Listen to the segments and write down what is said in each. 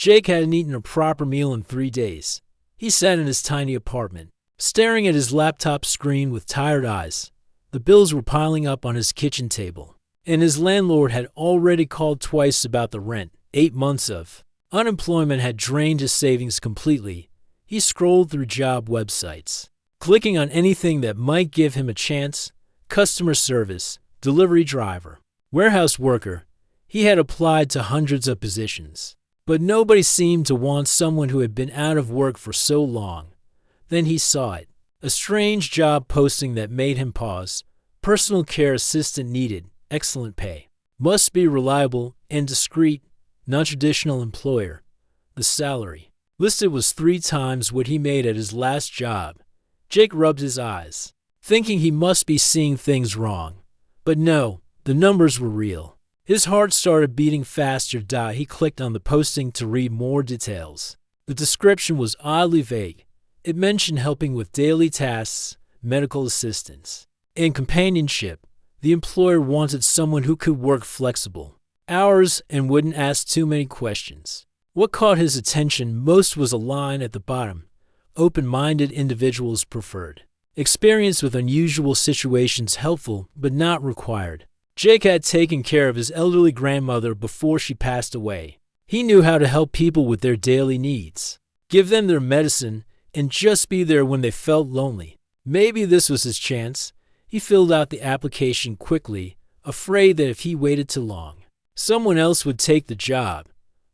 Jake hadn't eaten a proper meal in 3 days. He sat in his tiny apartment, staring at his laptop screen with tired eyes. The bills were piling up on his kitchen table, and his landlord had already called twice about the rent. 8 months of unemployment had drained his savings completely. He scrolled through job websites, clicking on anything that might give him a chance. Customer service, delivery driver, warehouse worker. He had applied to hundreds of positions, but nobody seemed to want someone who had been out of work for so long. Then he saw it, a strange job posting that made him pause. Personal care assistant needed, excellent pay. Must be reliable and discreet, non-traditional employer. The salary listed was 3 times what he made at his last job. Jake rubbed his eyes, thinking he must be seeing things wrong. But no, the numbers were real. His heart started beating faster. He clicked on the posting to read more details. The description was oddly vague. It mentioned helping with daily tasks, medical assistance, and companionship. The employer wanted someone who could work flexible hours and wouldn't ask too many questions. What caught his attention most was a line at the bottom. Open-minded individuals preferred. Experience with unusual situations helpful, but not required. Jake had taken care of his elderly grandmother before she passed away. He knew how to help people with their daily needs, give them their medicine, and just be there when they felt lonely. Maybe this was his chance. He filled out the application quickly, afraid that if he waited too long, someone else would take the job.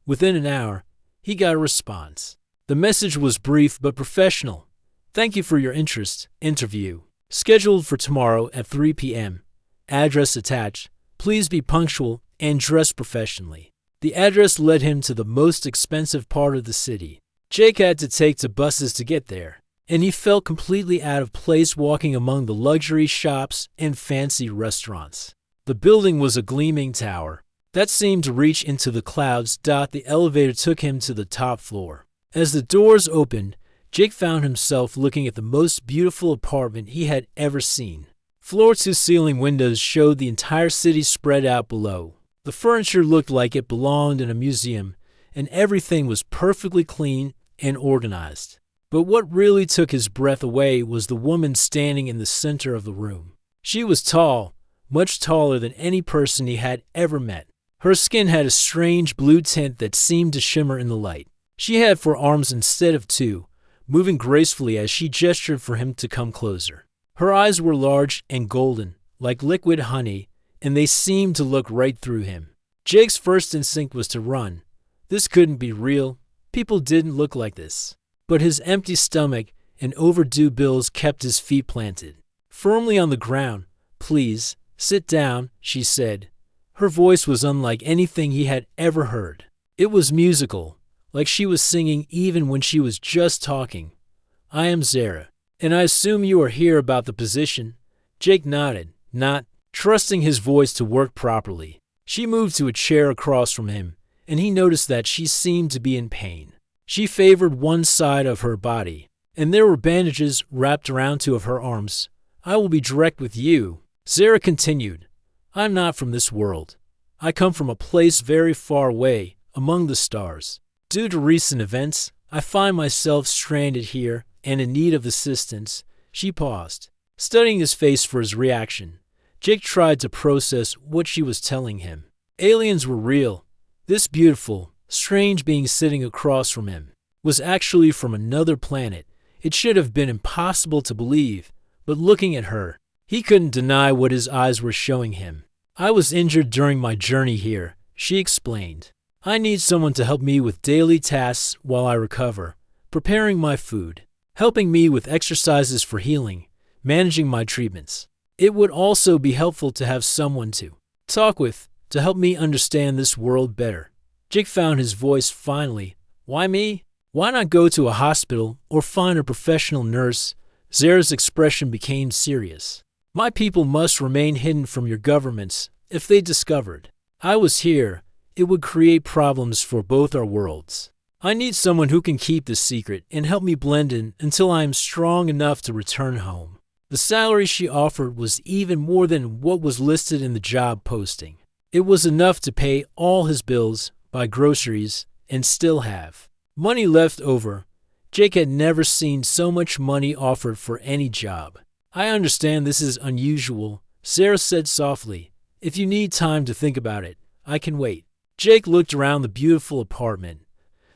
Within an hour, he got a response. The message was brief but professional. Thank you for your interest. Interview scheduled for tomorrow at 3 p.m. Address attached. Please be punctual and dress professionally. The address led him to the most expensive part of the city. Jake had to take the buses to get there, and he felt completely out of place walking among the luxury shops and fancy restaurants. The building was a gleaming tower that seemed to reach into the clouds. The elevator took him to the top floor. As the doors opened, Jake found himself looking at the most beautiful apartment he had ever seen. Floor-to-ceiling windows showed the entire city spread out below. The furniture looked like it belonged in a museum, and everything was perfectly clean and organized. But what really took his breath away was the woman standing in the center of the room. She was tall, much taller than any person he had ever met. Her skin had a strange blue tint that seemed to shimmer in the light. She had 4 arms instead of 2, moving gracefully as she gestured for him to come closer. Her eyes were large and golden, like liquid honey, and they seemed to look right through him. Jake's first instinct was to run. This couldn't be real. People didn't look like this. But his empty stomach and overdue bills kept his feet planted firmly on the ground. Please, sit down, she said. Her voice was unlike anything he had ever heard. It was musical, like she was singing even when she was just talking. I am Zara, and I assume you are here about the position. Jake nodded, not trusting his voice to work properly. She moved to a chair across from him, and he noticed that she seemed to be in pain. She favored one side of her body, and there were bandages wrapped around 2 of her arms. I will be direct with you, Zara continued. I'm not from this world. I come from a place very far away, among the stars. Due to recent events, I find myself stranded here and in need of assistance. She paused, studying his face for his reaction. Jake tried to process what she was telling him. Aliens were real. This beautiful, strange being sitting across from him was actually from another planet. It should have been impossible to believe, but looking at her, he couldn't deny what his eyes were showing him. I was injured during my journey here, she explained. I need someone to help me with daily tasks while I recover, preparing my food, helping me with exercises for healing, managing my treatments. It would also be helpful to have someone to talk with, to help me understand this world better. Jake found his voice finally. Why me? Why not go to a hospital or find a professional nurse? Zara's expression became serious. My people must remain hidden from your governments. If they discovered I was here, it would create problems for both our worlds. I need someone who can keep this secret and help me blend in until I am strong enough to return home. The salary she offered was even more than what was listed in the job posting. It was enough to pay all his bills, buy groceries, and still have money left over. Jake had never seen so much money offered for any job. I understand this is unusual, Sarah said softly. If you need time to think about it, I can wait. Jake looked around the beautiful apartment,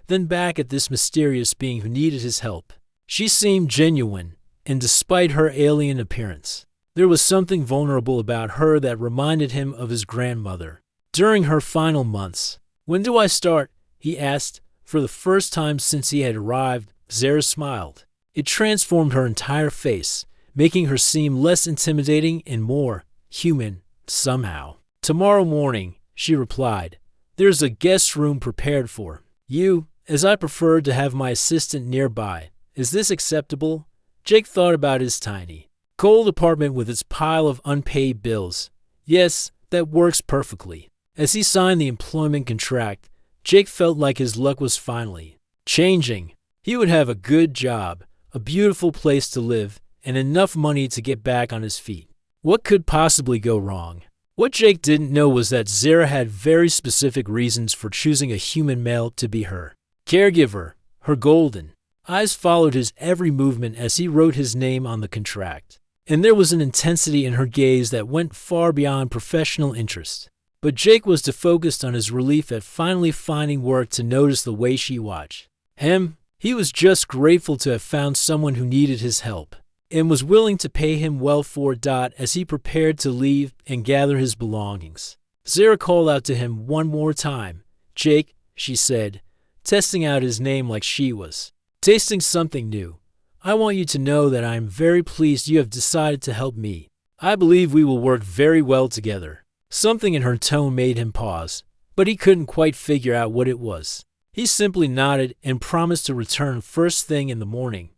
then back at this mysterious being who needed his help. She seemed genuine, and despite her alien appearance, there was something vulnerable about her that reminded him of his grandmother. During her final months, "When do I start?" he asked. For the first time since he had arrived, Zara smiled. It transformed her entire face, making her seem less intimidating and more human, somehow. "Tomorrow morning," she replied. "There's a guest room prepared for you, as I prefer to have my assistant nearby. Is this acceptable?" Jake thought about his tiny, cold apartment with its pile of unpaid bills. Yes, that works perfectly. As he signed the employment contract, Jake felt like his luck was finally changing. He would have a good job, a beautiful place to live, and enough money to get back on his feet. What could possibly go wrong? What Jake didn't know was that Zara had very specific reasons for choosing a human male to be her caregiver. Her golden eyes followed his every movement as he wrote his name on the contract, and there was an intensity in her gaze that went far beyond professional interest. But Jake was too focused on his relief at finally finding work to notice the way she watched him. He was just grateful to have found someone who needed his help, and was willing to pay him well for it. As he prepared to leave and gather his belongings, Zara called out to him one more time. "Jake," she said, testing out his name like she was tasting something new. "I want you to know that I am very pleased you have decided to help me. I believe we will work very well together." Something in her tone made him pause, but he couldn't quite figure out what it was. He simply nodded and promised to return first thing in the morning.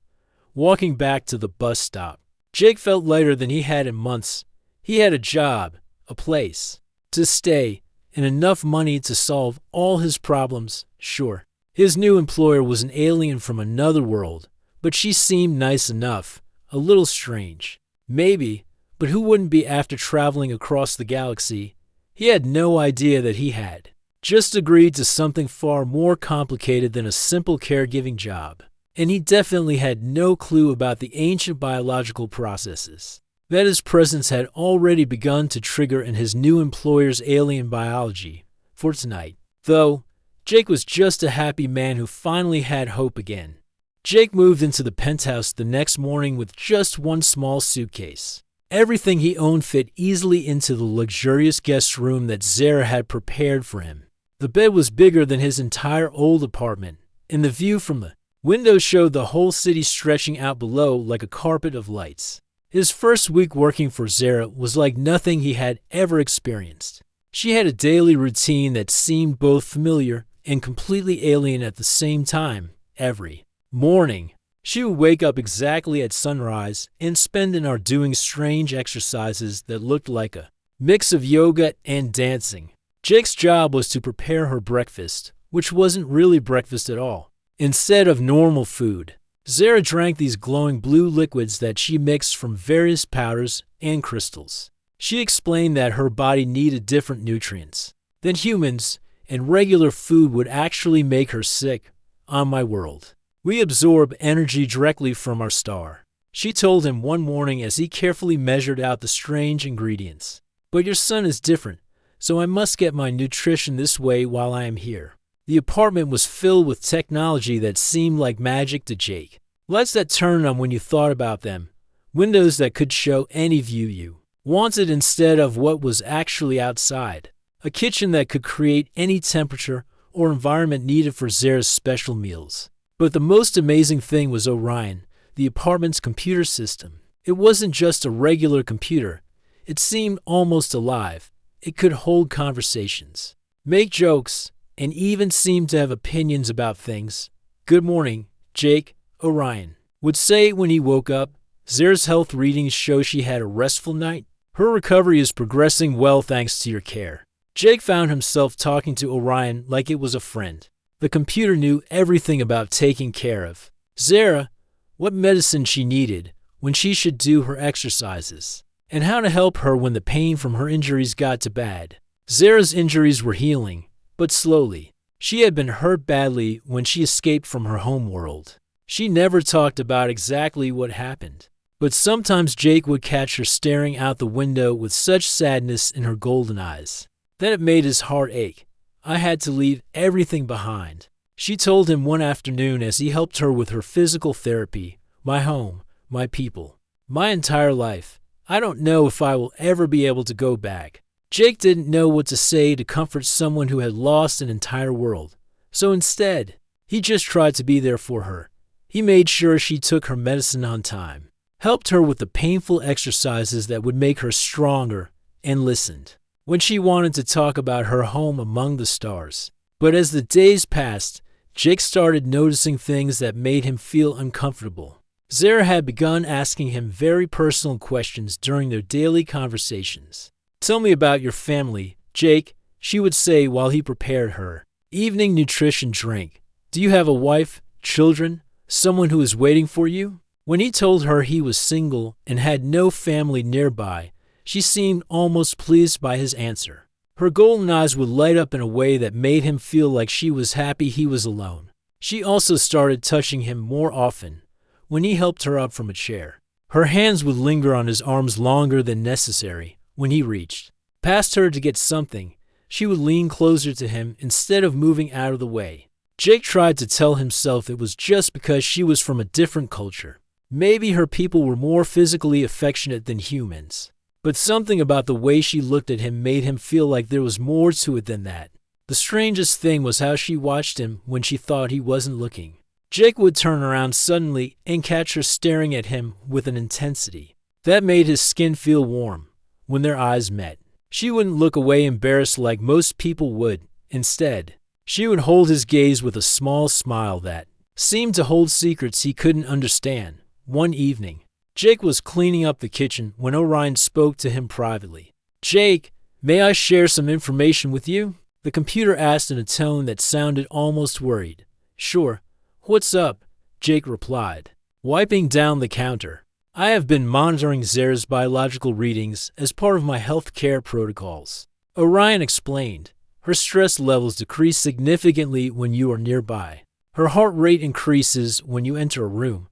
Walking back to the bus stop, Jake felt lighter than he had in months. He had a job, a place to stay, and enough money to solve all his problems. Sure, his new employer was an alien from another world, but she seemed nice enough, a little strange. Maybe, but who wouldn't be after traveling across the galaxy? He had no idea that he had just agreed to something far more complicated than a simple caregiving job. And he definitely had no clue about the ancient biological processes that his presence had already begun to trigger in his new employer's alien biology. For tonight, though, Jake was just a happy man who finally had hope again. Jake moved into the penthouse the next morning with just one small suitcase. Everything he owned fit easily into the luxurious guest room that Zara had prepared for him. The bed was bigger than his entire old apartment, and the view from the window showed the whole city stretching out below like a carpet of lights. His first week working for Zara was like nothing he had ever experienced. She had a daily routine that seemed both familiar and completely alien at the same time. Every morning, she would wake up exactly at sunrise and spend an hour doing strange exercises that looked like a mix of yoga and dancing. Jake's job was to prepare her breakfast, which wasn't really breakfast at all. Instead of normal food, Zara drank these glowing blue liquids that she mixed from various powders and crystals. She explained that her body needed different nutrients than humans, and regular food would actually make her sick. "On my world, we absorb energy directly from our star," she told him one morning as he carefully measured out the strange ingredients. "But your sun is different, so I must get my nutrition this way while I am here." The apartment was filled with technology that seemed like magic to Jake. Lights that turned on when you thought about them, windows that could show any view you wanted instead of what was actually outside, a kitchen that could create any temperature or environment needed for Zara's special meals. But the most amazing thing was Orion, the apartment's computer system. It wasn't just a regular computer. It seemed almost alive. It could hold conversations, make jokes, and even seemed to have opinions about things. "Good morning, Jake," Orion would say when he woke up. "Zara's health readings show she had a restful night. Her recovery is progressing well thanks to your care." Jake found himself talking to Orion like it was a friend. The computer knew everything about taking care of Zara, what medicine she needed, when she should do her exercises, and how to help her when the pain from her injuries got too bad. Zara's injuries were healing, but slowly. She had been hurt badly when she escaped from her home world. She never talked about exactly what happened, but sometimes Jake would catch her staring out the window with such sadness in her golden eyes that it made his heart ache. I had to leave everything behind, she told him one afternoon as he helped her with her physical therapy. My home, my people, my entire life. I don't know if I will ever be able to go back. Jake didn't know what to say to comfort someone who had lost an entire world. So instead, he just tried to be there for her. He made sure she took her medicine on time, helped her with the painful exercises that would make her stronger, and listened when she wanted to talk about her home among the stars. But as the days passed, Jake started noticing things that made him feel uncomfortable. Zara had begun asking him very personal questions during their daily conversations. "Tell me about your family, Jake," she would say while he prepared her evening nutrition drink. "Do you have a wife, children, someone who is waiting for you?" When he told her he was single and had no family nearby, she seemed almost pleased by his answer. Her golden eyes would light up in a way that made him feel like she was happy he was alone. She also started touching him more often when he helped her up from a chair. Her hands would linger on his arms longer than necessary. When he reached past her to get something, she would lean closer to him instead of moving out of the way. Jake tried to tell himself it was just because she was from a different culture. Maybe her people were more physically affectionate than humans. But something about the way she looked at him made him feel like there was more to it than that. The strangest thing was how she watched him when she thought he wasn't looking. Jake would turn around suddenly and catch her staring at him with an intensity that made his skin feel warm. When their eyes met, she wouldn't look away embarrassed like most people would. Instead, she would hold his gaze with a small smile that seemed to hold secrets he couldn't understand. One evening, Jake was cleaning up the kitchen when Orion spoke to him privately. "Jake, may I share some information with you?" the computer asked in a tone that sounded almost worried. "Sure. What's up?" Jake replied, wiping down the counter. "I have been monitoring Zara's biological readings as part of my health care protocols," Orion explained. "Her stress levels decrease significantly when you are nearby. Her heart rate increases when you enter a room.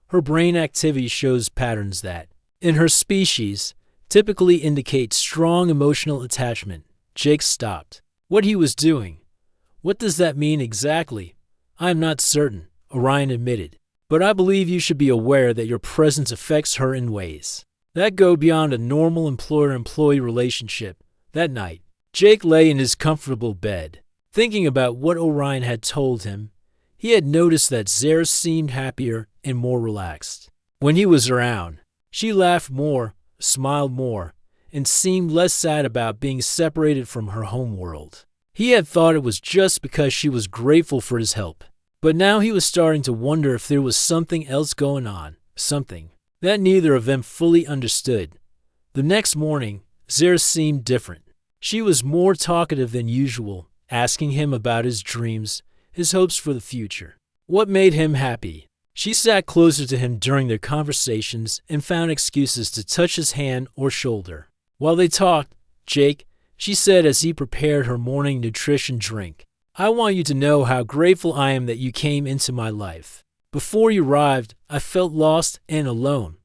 Her brain activity shows patterns that, in her species, typically indicate strong emotional attachment." Jake stopped what he was doing. "What does that mean exactly?" "I am not certain," Orion admitted, "but I believe you should be aware that your presence affects her in ways that go beyond a normal employer-employee relationship." That night, Jake lay in his comfortable bed, thinking about what Orion had told him. He had noticed that Zara seemed happier and more relaxed when he was around. She laughed more, smiled more, and seemed less sad about being separated from her home world. He had thought it was just because she was grateful for his help. But now he was starting to wonder if there was something else going on, something that neither of them fully understood. The next morning, Zara seemed different. She was more talkative than usual, asking him about his dreams, his hopes for the future. What made him happy? She sat closer to him during their conversations and found excuses to touch his hand or shoulder. While they talked, "Jake," she said as he prepared her morning nutrition drink, "I want you to know how grateful I am that you came into my life. Before you arrived, I felt lost and alone.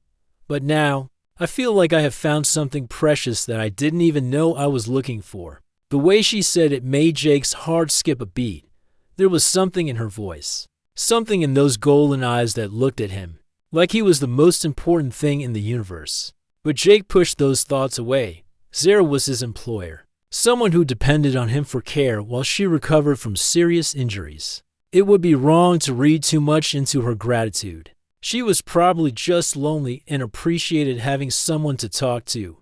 But now, I feel like I have found something precious that I didn't even know I was looking for." The way she said it made Jake's heart skip a beat. There was something in her voice, something in those golden eyes that looked at him like he was the most important thing in the universe. But Jake pushed those thoughts away. Zara was his employer, someone who depended on him for care while she recovered from serious injuries. It would be wrong to read too much into her gratitude. She was probably just lonely and appreciated having someone to talk to.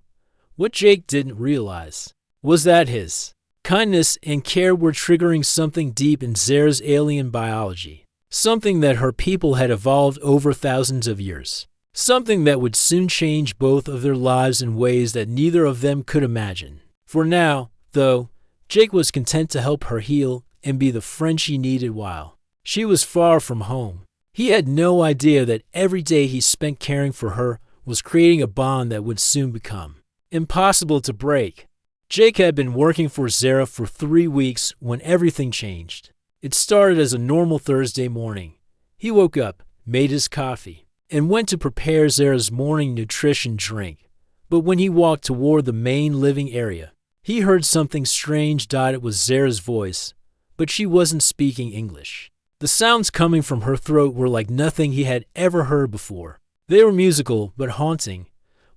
What Jake didn't realize was that his kindness and care were triggering something deep in Zara's alien biology, something that her people had evolved over thousands of years, something that would soon change both of their lives in ways that neither of them could imagine. For now, though, Jake was content to help her heal and be the friend she needed while she was far from home. He had no idea that every day he spent caring for her was creating a bond that would soon become impossible to break. Jake had been working for Zara for 3 weeks when everything changed. It started as a normal Thursday morning. He woke up, made his coffee, and went to prepare Zara's morning nutrition drink. But when he walked toward the main living area, he heard something strange. It was Zara's voice, but she wasn't speaking English. The sounds coming from her throat were like nothing he had ever heard before. They were musical but haunting,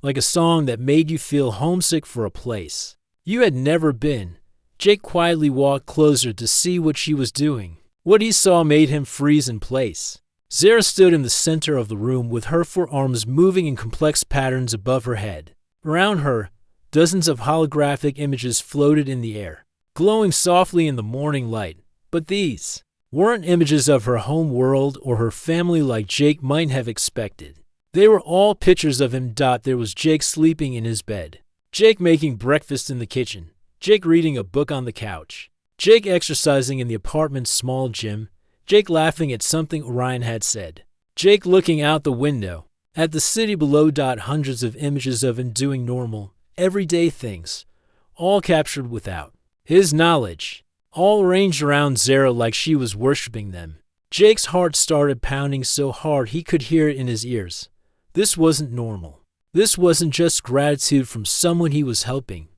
like a song that made you feel homesick for a place you had never been. Jake quietly walked closer to see what she was doing. What he saw made him freeze in place. Zara stood in the center of the room with her forearms moving in complex patterns above her head. Around her, dozens of holographic images floated in the air, glowing softly in the morning light. But these weren't images of her home world or her family like Jake might have expected. They were all pictures of him. There was Jake sleeping in his bed, Jake making breakfast in the kitchen, Jake reading a book on the couch, Jake exercising in the apartment's small gym, Jake laughing at something Orion had said, Jake looking out the window at the city below. Hundreds of images of him doing normal, everyday things, all captured without his knowledge, all arranged around Zara like she was worshipping them. Jake's heart started pounding so hard he could hear it in his ears. This wasn't normal. This wasn't just gratitude from someone he was helping.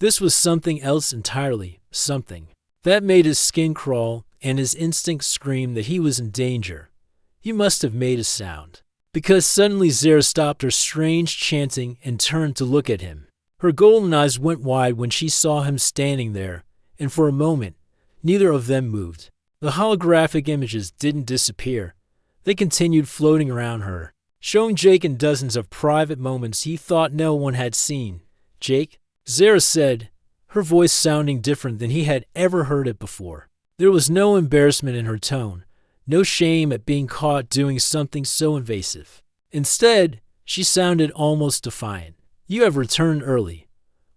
This was something else entirely, something that made his skin crawl and his instincts scream that he was in danger. He must have made a sound, because suddenly Zara stopped her strange chanting and turned to look at him. Her golden eyes went wide when she saw him standing there, and for a moment, neither of them moved. The holographic images didn't disappear. They continued floating around her, showing Jake in dozens of private moments he thought no one had seen. Jake, Zara said, her voice sounding different than he had ever heard it before. There was no embarrassment in her tone, no shame at being caught doing something so invasive. Instead, she sounded almost defiant. You have returned early.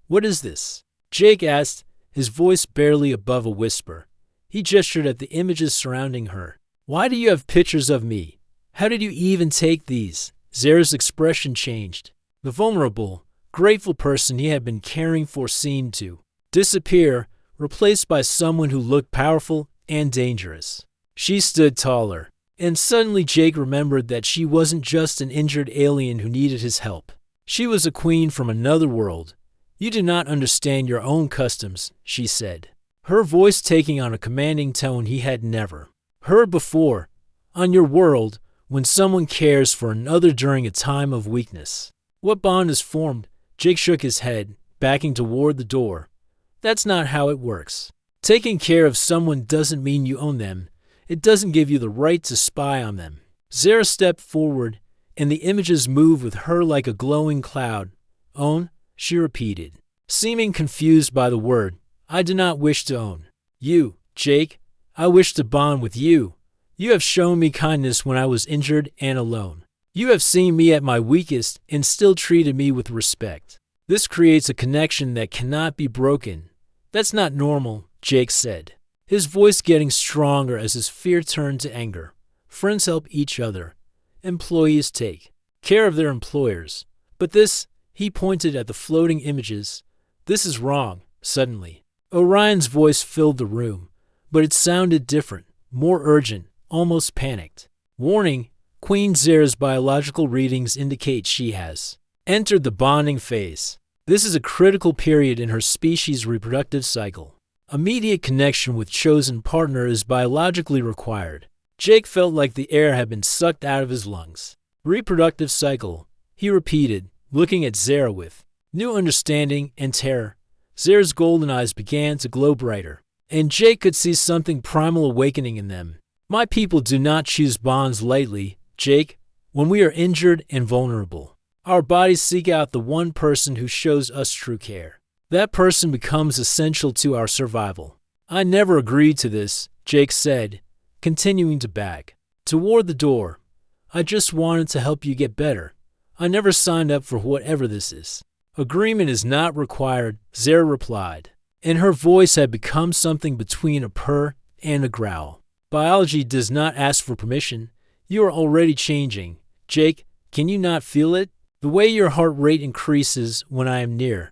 What is this? Jake asked, his voice barely above a whisper. He gestured at the images surrounding her. Why do you have pictures of me? How did you even take these? Zara's expression changed. The vulnerable, grateful person he had been caring for seemed to disappear, replaced by someone who looked powerful and dangerous. She stood taller, and suddenly Jake remembered that she wasn't just an injured alien who needed his help. She was a queen from another world. You do not understand your own customs, she said, her voice taking on a commanding tone he had never heard before. On your world, when someone cares for another during a time of weakness, what bond is formed? Jake shook his head, backing toward the door. That's not how it works. Taking care of someone doesn't mean you own them. It doesn't give you the right to spy on them. Zara stepped forward, and the images moved with her like a glowing cloud. Own? She repeated, seeming confused by the word. I do not wish to own you, Jake. I wish to bond with you. You have shown me kindness when I was injured and alone. You have seen me at my weakest and still treated me with respect. This creates a connection that cannot be broken. That's not normal, Jake said, his voice getting stronger as his fear turned to anger. Friends help each other. Employees take care of their employers. But this, he pointed at the floating images, this is wrong. Suddenly, Orion's voice filled the room, but it sounded different, more urgent, almost panicked. Warning, Queen Zara's biological readings indicate she has entered the bonding phase. This is a critical period in her species' reproductive cycle. Immediate connection with chosen partner is biologically required. Jake felt like the air had been sucked out of his lungs. Reproductive cycle, he repeated, looking at Zara with new understanding and terror. Zara's golden eyes began to glow brighter, and Jake could see something primal awakening in them. My people do not choose bonds lightly, Jake. When we are injured and vulnerable, our bodies seek out the one person who shows us true care. That person becomes essential to our survival. I never agreed to this, Jake said, continuing to back toward the door. I just wanted to help you get better. I never signed up for whatever this is. Agreement is not required, Zara replied, and her voice had become something between a purr and a growl. Biology does not ask for permission. You are already changing. Jake, can you not feel it? The way your heart rate increases when I am near.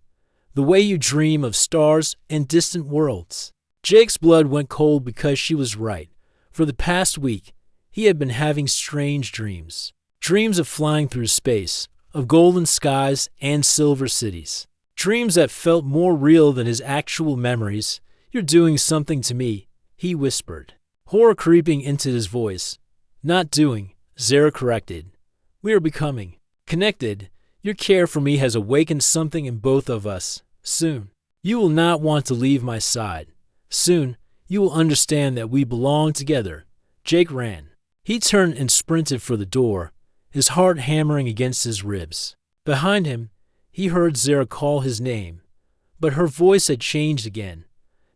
The way you dream of stars and distant worlds." Jake's blood went cold because she was right. For the past week, he had been having strange dreams. Dreams of flying through space, of golden skies and silver cities. Dreams that felt more real than his actual memories. "You're doing something to me," he whispered, horror creeping into his voice. "Not doing," Zara corrected. "We are becoming connected. Your care for me has awakened something in both of us. Soon, you will not want to leave my side. Soon, you will understand that we belong together." Jake ran. He turned and sprinted for the door, his heart hammering against his ribs. Behind him, he heard Zara call his name, but her voice had changed again.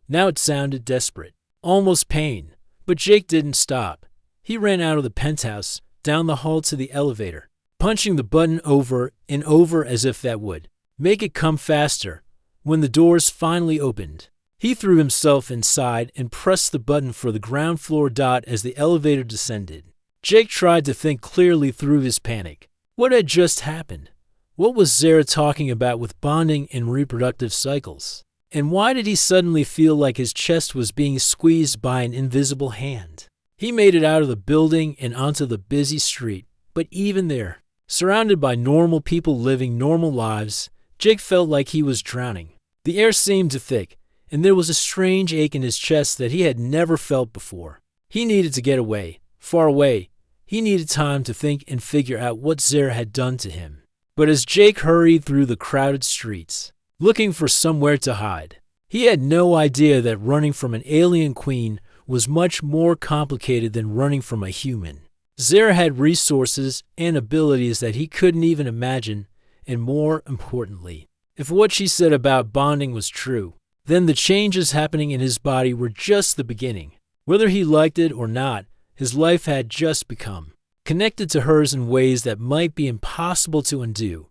Now it sounded desperate, almost pain. But Jake didn't stop. He ran out of the penthouse, down the hall to the elevator, punching the button over and over as if that would make it come faster. When the doors finally opened, he threw himself inside and pressed the button for the ground floor. As the elevator descended, Jake tried to think clearly through his panic. What had just happened? What was Zara talking about with bonding and reproductive cycles? And why did he suddenly feel like his chest was being squeezed by an invisible hand? He made it out of the building and onto the busy street, but even there, surrounded by normal people living normal lives, Jake felt like he was drowning. The air seemed too thick, and there was a strange ache in his chest that he had never felt before. He needed to get away, far away. He needed time to think and figure out what Zara had done to him. But as Jake hurried through the crowded streets, looking for somewhere to hide, he had no idea that running from an alien queen was much more complicated than running from a human. Zara had resources and abilities that he couldn't even imagine, and more importantly, if what she said about bonding was true, then the changes happening in his body were just the beginning. Whether he liked it or not, his life had just become connected to hers in ways that might be impossible to undo.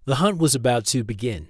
The hunt was about to begin.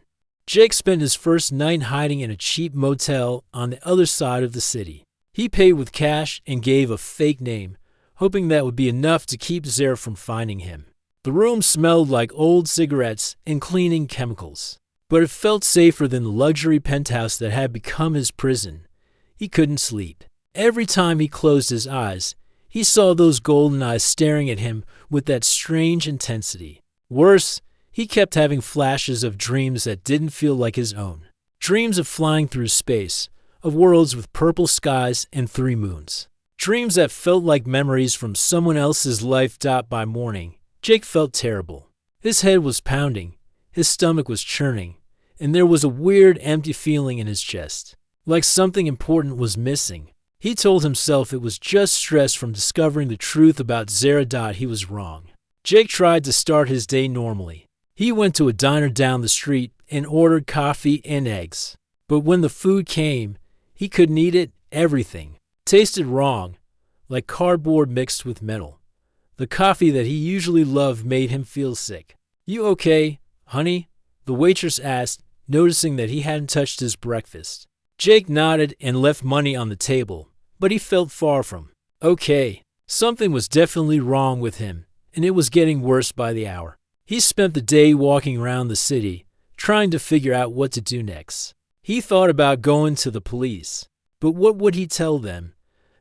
Jake spent his first night hiding in a cheap motel on the other side of the city. He paid with cash and gave a fake name, hoping that would be enough to keep Zara from finding him. The room smelled like old cigarettes and cleaning chemicals, but it felt safer than the luxury penthouse that had become his prison. He couldn't sleep. Every time he closed his eyes, he saw those golden eyes staring at him with that strange intensity. Worse, he kept having flashes of dreams that didn't feel like his own. Dreams of flying through space, of worlds with purple skies and 3 moons. Dreams that felt like memories from someone else's life. By morning, Jake felt terrible. His head was pounding, his stomach was churning, and there was a weird empty feeling in his chest, like something important was missing. He told himself it was just stress from discovering the truth about Zara. He was wrong. Jake tried to start his day normally. He went to a diner down the street and ordered coffee and eggs. But when the food came, he couldn't eat it. Everything tasted wrong, like cardboard mixed with metal. The coffee that he usually loved made him feel sick. "You okay, honey?" the waitress asked, noticing that he hadn't touched his breakfast. Jake nodded and left money on the table, but he felt far from okay. Something was definitely wrong with him, and it was getting worse by the hour. He spent the day walking around the city, trying to figure out what to do next. He thought about going to the police, but what would he tell them?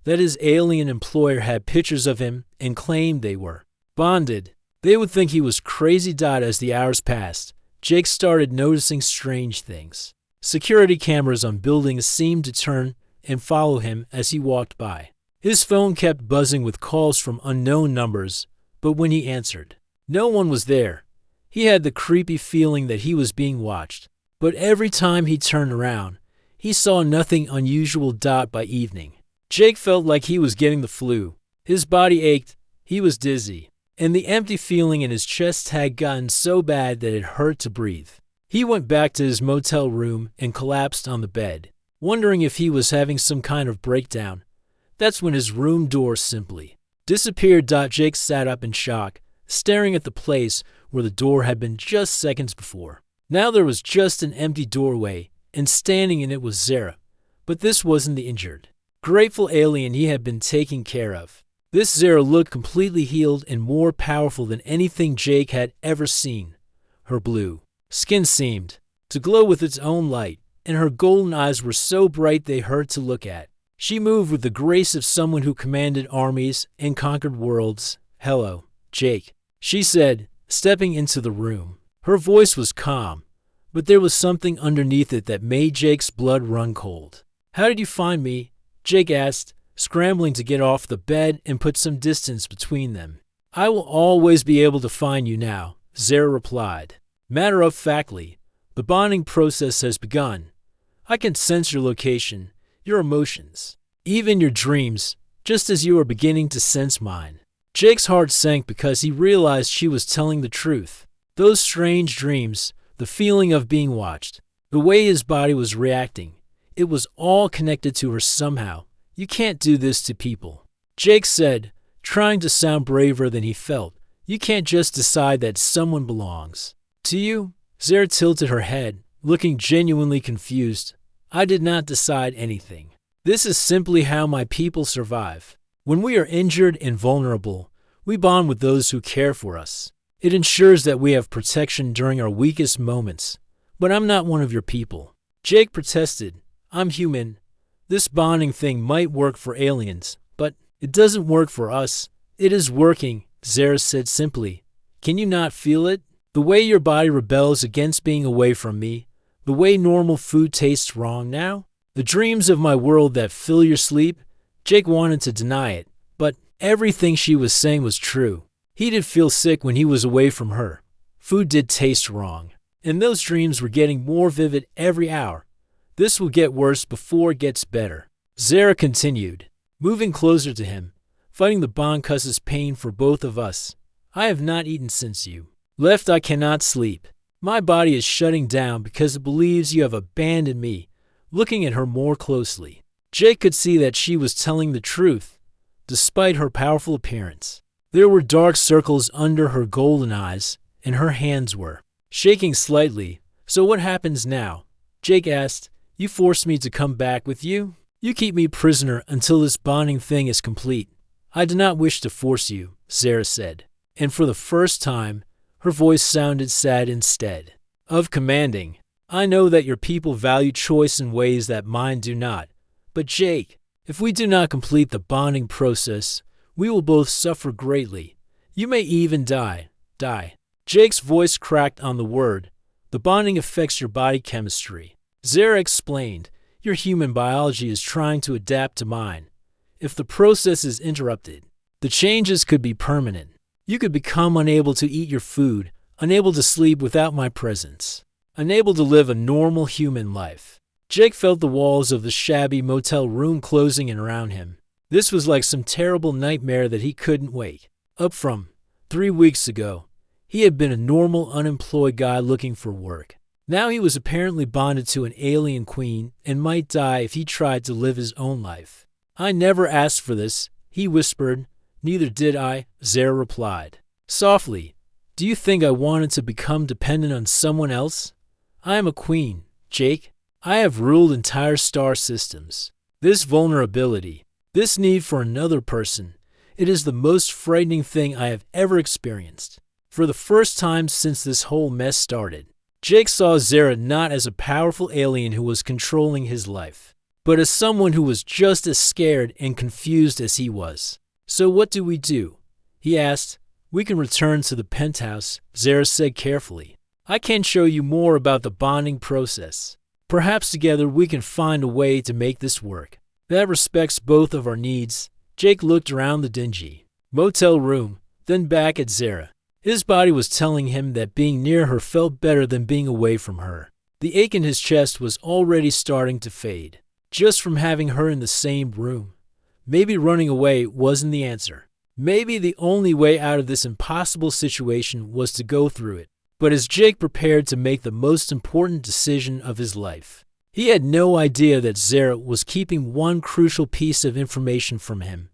That his alien employer had pictures of him and claimed they were bonded. They would think he was crazy. As the hours passed, Jake started noticing strange things. Security cameras on buildings seemed to turn and follow him as he walked by. His phone kept buzzing with calls from unknown numbers, but when he answered, no one was there. He had the creepy feeling that he was being watched. But every time he turned around, he saw nothing unusual. By evening, Jake felt like he was getting the flu. His body ached, he was dizzy, and the empty feeling in his chest had gotten so bad that it hurt to breathe. He went back to his motel room and collapsed on the bed, wondering if he was having some kind of breakdown. That's when his room door simply disappeared. Jake sat up in shock, staring at the place where the door had been just seconds before. Now there was just an empty doorway, and standing in it was Zara. But this wasn't the injured, grateful alien he had been taking care of. This Zara looked completely healed and more powerful than anything Jake had ever seen. Her blue skin seemed to glow with its own light, and her golden eyes were so bright they hurt to look at. She moved with the grace of someone who commanded armies and conquered worlds. "Hello, Jake," she said, stepping into the room. Her voice was calm, but there was something underneath it that made Jake's blood run cold. "How did you find me?" Jake asked, scrambling to get off the bed and put some distance between them. "I will always be able to find you now," Zara replied. Matter-of-factly, "The bonding process has begun. I can sense your location, your emotions, even your dreams, just as you are beginning to sense mine." Jake's heart sank because he realized she was telling the truth. Those strange dreams, the feeling of being watched, the way his body was reacting, it was all connected to her somehow. "You can't do this to people," Jake said, trying to sound braver than he felt. "You can't just decide that someone belongs to you." Zara tilted her head, looking genuinely confused. "I did not decide anything. This is simply how my people survive. When we are injured and vulnerable, we bond with those who care for us. It ensures that we have protection during our weakest moments. But I'm not one of your people." Jake protested. "I'm human. This bonding thing might work for aliens, but it doesn't work for us." "It is working," Zara said simply. "Can you not feel it? The way your body rebels against being away from me, the way normal food tastes wrong now, the dreams of my world that fill your sleep." Jake wanted to deny it, but everything she was saying was true. He did feel sick when he was away from her. Food did taste wrong, and those dreams were getting more vivid every hour. "This will get worse before it gets better," Zara continued, moving closer to him, "fighting the bond causes pain for both of us. I have not eaten since you left. I cannot sleep. My body is shutting down because it believes you have abandoned me." Looking at her more closely, Jake could see that she was telling the truth, despite her powerful appearance. There were dark circles under her golden eyes, and her hands were shaking slightly. "So what happens now?" Jake asked. "You force me to come back with you? You keep me prisoner until this bonding thing is complete." "I do not wish to force you," Zara said, and for the first time, her voice sounded sad instead of commanding. "I know that your people value choice in ways that mine do not. But Jake, if we do not complete the bonding process, we will both suffer greatly. You may even die." Jake's voice cracked on the word. "The bonding affects your body chemistry," Zara explained. "Your human biology is trying to adapt to mine. If the process is interrupted, the changes could be permanent. You could become unable to eat your food, unable to sleep without my presence, unable to live a normal human life." Jake felt the walls of the shabby motel room closing in around him. This was like some terrible nightmare that he couldn't wake up from. 3 weeks ago, he had been a normal, unemployed guy looking for work. Now he was apparently bonded to an alien queen and might die if he tried to live his own life. "I never asked for this," he whispered. "Neither did I," Zara replied softly. "Do you think I wanted to become dependent on someone else? I am a queen, Jake. I have ruled entire star systems. This vulnerability, this need for another person, it is the most frightening thing I have ever experienced. For the first time since this whole mess started." Jake saw Zara not as a powerful alien who was controlling his life, but as someone who was just as scared and confused as he was. "So what do we do?" he asked. "We can return to the penthouse," Zara said carefully. "I can show you more about the bonding process. Perhaps together we can find a way to make this work that respects both of our needs." Jake looked around the dingy motel room, then back at Zara. His body was telling him that being near her felt better than being away from her. The ache in his chest was already starting to fade, just from having her in the same room. Maybe running away wasn't the answer. Maybe the only way out of this impossible situation was to go through it. But as Jake prepared to make the most important decision of his life, he had no idea that Zara was keeping one crucial piece of information from him.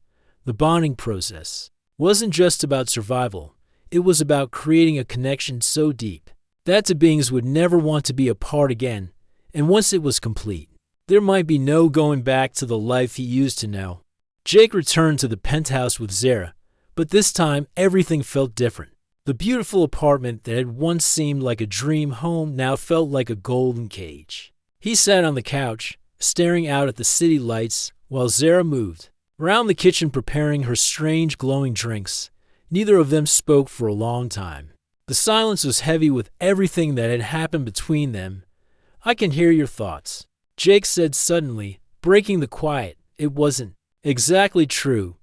The bonding process wasn't just about survival. It was about creating a connection so deep that two beings would never want to be apart again. And once it was complete, there might be no going back to the life he used to know. Jake returned to the penthouse with Zara, but this time everything felt different. The beautiful apartment that had once seemed like a dream home now felt like a golden cage. He sat on the couch, staring out at the city lights, while Zara moved around the kitchen preparing her strange glowing drinks. Neither of them spoke for a long time. The silence was heavy with everything that had happened between them. "I can hear your thoughts," Jake said suddenly, breaking the quiet. It wasn't exactly true,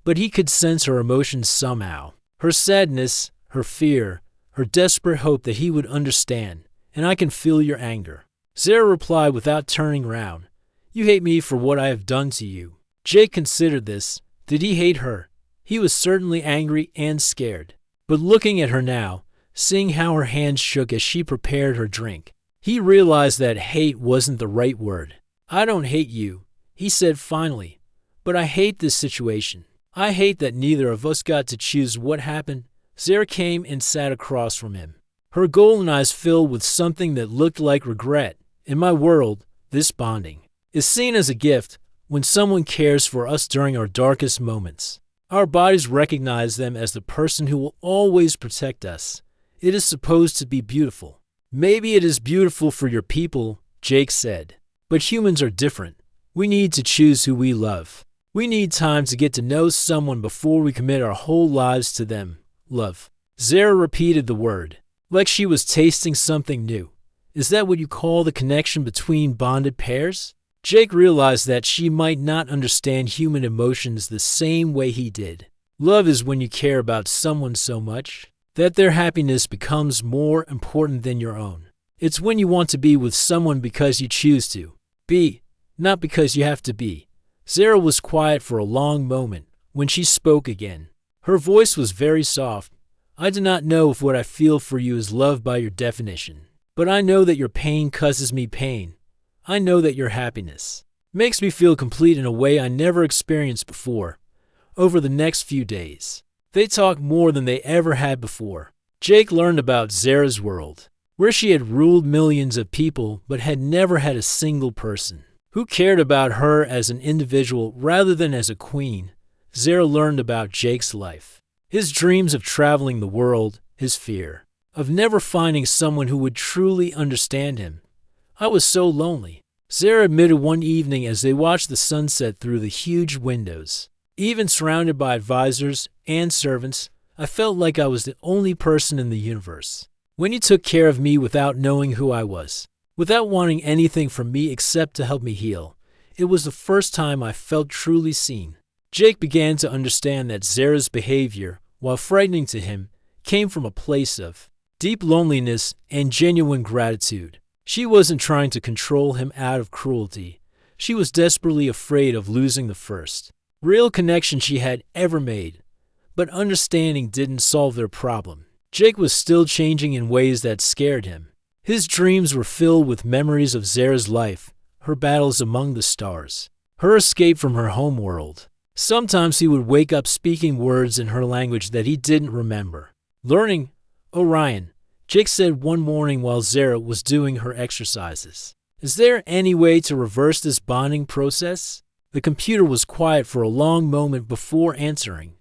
but he could sense her emotions somehow. Her sadness, her fear, her desperate hope that he would understand. "And I can feel your anger," Zara replied without turning round. "You hate me for what I have done to you." Jake considered this. Did he hate her? He was certainly angry and scared. But looking at her now, seeing how her hands shook as she prepared her drink, he realized that hate wasn't the right word. "I don't hate you," he said finally, "but I hate this situation. I hate that neither of us got to choose what happened." Zara came and sat across from him, her golden eyes filled with something that looked like regret. "In my world, this bonding is seen as a gift. When someone cares for us during our darkest moments, our bodies recognize them as the person who will always protect us. It is supposed to be beautiful." "Maybe it is beautiful for your people," Jake said, "but humans are different. We need to choose who we love. We need time to get to know someone before we commit our whole lives to them." "Love." Zara repeated the word, like she was tasting something new. "Is that what you call the connection between bonded pairs?" Jake realized that she might not understand human emotions the same way he did. Love is when you care about someone so much that their happiness becomes more important than your own. It's when you want to be with someone because you choose to be, not because you have to be. Zara was quiet for a long moment. When she spoke again, her voice was very soft. "I do not know if what I feel for you is love by your definition, but I know that your pain causes me pain. I know that your happiness makes me feel complete in a way I never experienced before." Over the next few days, they talked more than they ever had before. Jake learned about Zara's world, where she had ruled millions of people but had never had a single person who cared about her as an individual rather than as a queen. Zara learned about Jake's life, his dreams of traveling the world, his fear of never finding someone who would truly understand him. "I was so lonely," Zara admitted one evening as they watched the sunset through the huge windows. "Even surrounded by advisors and servants, I felt like I was the only person in the universe. When you took care of me without knowing who I was, without wanting anything from me except to help me heal, it was the first time I felt truly seen." Jake began to understand that Zara's behavior, while frightening to him, came from a place of deep loneliness and genuine gratitude. She wasn't trying to control him out of cruelty. She was desperately afraid of losing the first real connection she had ever made. But understanding didn't solve their problem. Jake was still changing in ways that scared him. His dreams were filled with memories of Zara's life, her battles among the stars, her escape from her homeworld. Sometimes he would wake up speaking words in her language that he didn't remember. "Learning, Orion," Jake said one morning while Zara was doing her exercises. "Is there any way to reverse this bonding process?" The computer was quiet for a long moment before answering.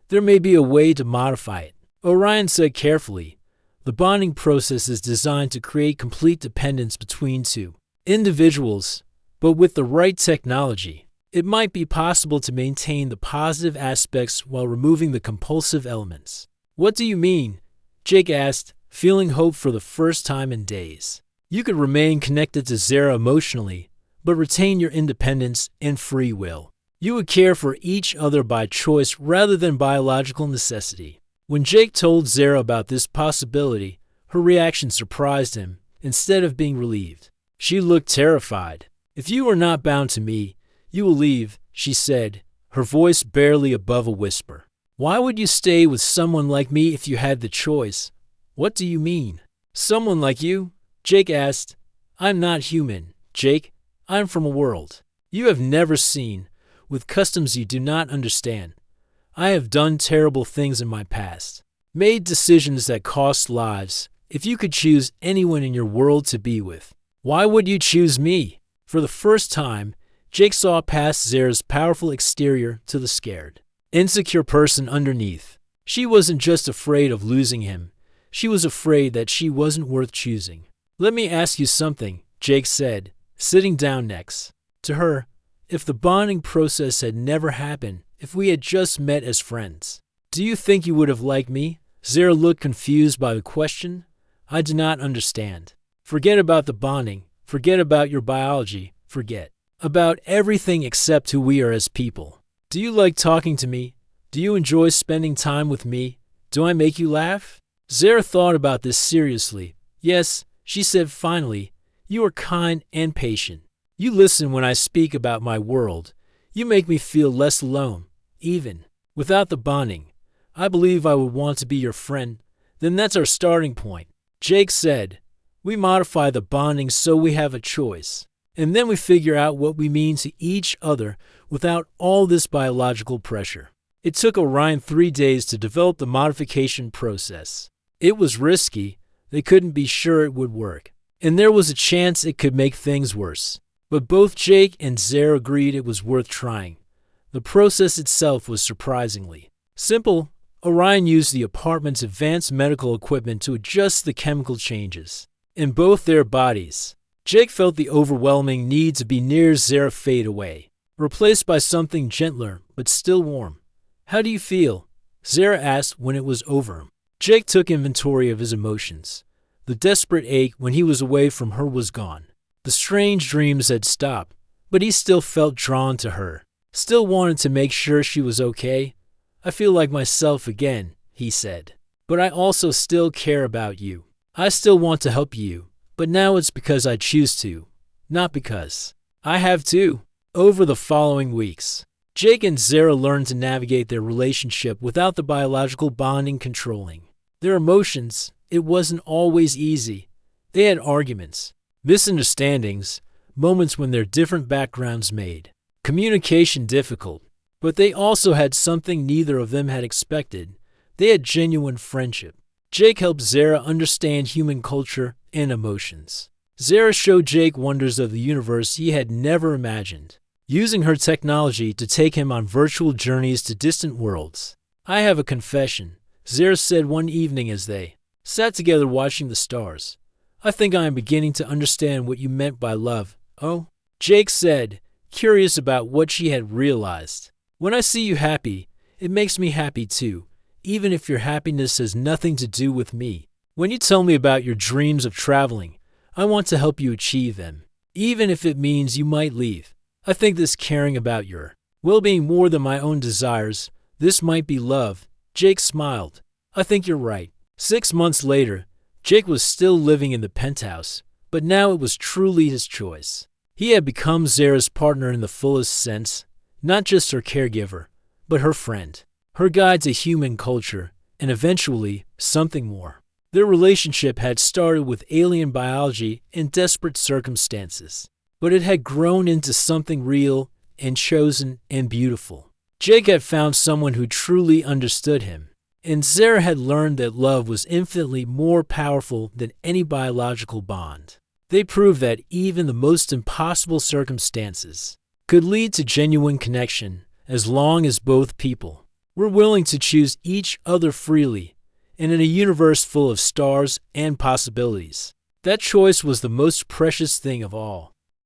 "There may be a way to modify it," Orion said carefully. "The bonding process is designed to create complete dependence between two individuals, but with the right technology, it might be possible to maintain the positive aspects while removing the compulsive elements." "What do you mean?" Jake asked, feeling hope for the first time in days. "You could remain connected to Zara emotionally, but retain your independence and free will. You would care for each other by choice rather than biological necessity." When Jake told Zara about this possibility, her reaction surprised him. Instead of being relieved, she looked terrified. "If you are not bound to me, you will leave," she said, her voice barely above a whisper. "Why would you stay with someone like me if you had the choice?" "What do you mean?" "Someone like you?" Jake asked. "I'm not human, Jake. I'm from a world you have never seen, with customs you do not understand. I have done terrible things in my past, made decisions that cost lives. If you could choose anyone in your world to be with, why would you choose me?" For the first time, Jake saw past Zara's powerful exterior to the scared, insecure person underneath. She wasn't just afraid of losing him. She was afraid that she wasn't worth choosing. "Let me ask you something," Jake said, sitting down next to her. "If the bonding process had never happened, if we had just met as friends, do you think you would have liked me?" Zara looked confused by the question. "I do not understand." "Forget about the bonding. Forget about your biology. Forget about everything except who we are as people. Do you like talking to me? Do you enjoy spending time with me? Do I make you laugh?" Zara thought about this seriously. "Yes," she said finally. "You are kind and patient. You listen when I speak about my world. You make me feel less alone, even without the bonding. I believe I would want to be your friend." "Then that's our starting point," Jake said. "We modify the bonding so we have a choice. And then we figure out what we mean to each other without all this biological pressure." It took Orion 3 days to develop the modification process. It was risky. They couldn't be sure it would work. And there was a chance it could make things worse. But both Jake and Zara agreed it was worth trying. The process itself was surprisingly simple. Orion used the apartment's advanced medical equipment to adjust the chemical changes in both their bodies. Jake felt the overwhelming need to be near Zara fade away, replaced by something gentler but still warm. "How do you feel?" Zara asked when it was over. Jake took inventory of his emotions. The desperate ache when he was away from her was gone. The strange dreams had stopped, but he still felt drawn to her, still wanted to make sure she was okay. "I feel like myself again," he said. "But I also still care about you. I still want to help you, but now it's because I choose to, not because I have to." Over the following weeks, Jake and Zara learned to navigate their relationship without the biological bonding controlling their emotions. It wasn't always easy. They had arguments, misunderstandings, moments when their different backgrounds made communication difficult. But they also had something neither of them had expected. They had genuine friendship. Jake helped Zara understand human culture and emotions. Zara showed Jake wonders of the universe he had never imagined, using her technology to take him on virtual journeys to distant worlds. "I have a confession," Zara said one evening as they sat together watching the stars. "I think I am beginning to understand what you meant by love." "Oh?" Jake said, curious about what she had realized. "When I see you happy, it makes me happy too, even if your happiness has nothing to do with me. When you tell me about your dreams of traveling, I want to help you achieve them, even if it means you might leave. I think this caring about your well-being more than my own desires, this might be love." Jake smiled. "I think you're right." 6 months later, Jake was still living in the penthouse, but now it was truly his choice. He had become Zara's partner in the fullest sense, not just her caregiver, but her friend, her guide to human culture, and eventually something more. Their relationship had started with alien biology and desperate circumstances, but it had grown into something real and chosen and beautiful. Jake had found someone who truly understood him, and Zara had learned that love was infinitely more powerful than any biological bond. They proved that even the most impossible circumstances could lead to genuine connection as long as both people were willing to choose each other freely, and in a universe full of stars and possibilities. That choice was the most precious thing of all.